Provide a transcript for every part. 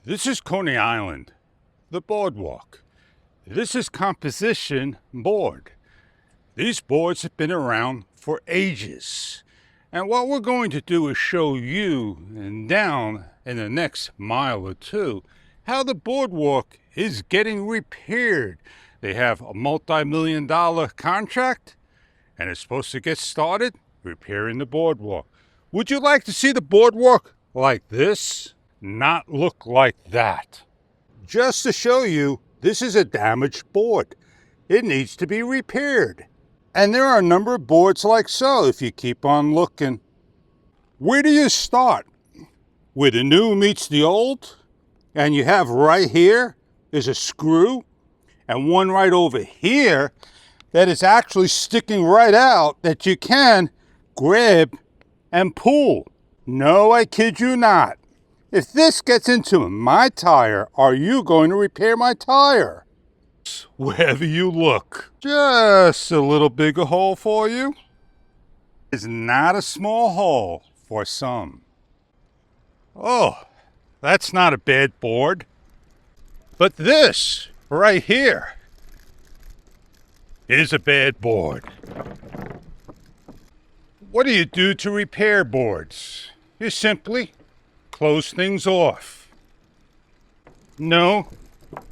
This is Coney Island, the boardwalk. This is composition board. These boards have been around for ages. And what we're going to do is show you and down in the next mile or two how the boardwalk is getting repaired. They have a multi-million-dollar contract and it's supposed to get started repairing the boardwalk. Would you like to see the boardwalk like this? Not look like that. Just to show you, this is a damaged board. It needs to be repaired. And there are a number of boards like so if you keep on looking. Where do you start? Where the new meets the old? And you have right here is a screw, and one right over here that is actually sticking right out that you can grab and pull. No, I kid you not. If this gets into my tire, are you going to repair my tire? Wherever you look. Just a little bigger hole for you. It's not a small hole for some. Oh, that's not a bad board. But this right here is a bad board. What do you do to repair boards? You simply close things off. No,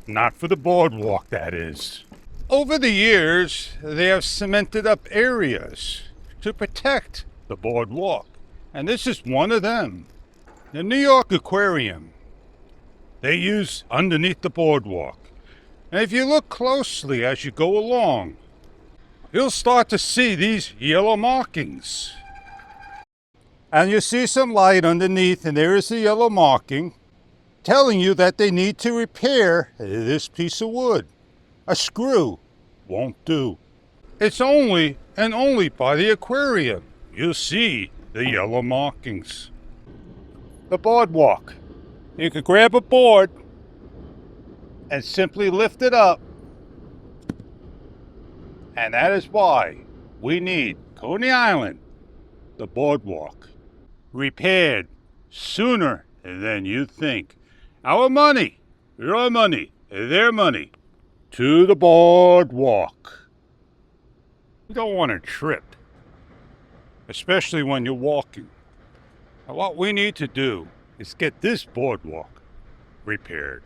not for the boardwalk, that is. Over the years, they have cemented up areas to protect the boardwalk, and this is one of them. The New York Aquarium, they use underneath the boardwalk. And if you look closely as you go along, you'll start to see these yellow markings. And you see some light underneath, and there is the yellow marking telling you that they need to repair this piece of wood. A screw won't do. It's only and only by the aquarium you'll see the yellow markings. The boardwalk. You could grab a board and simply lift it up. And that is why we need Coney Island, the boardwalk, repaired sooner than you think. Our money, your money, their money, to the boardwalk. You don't want to trip, especially when you're walking. And what we need to do is get this boardwalk repaired.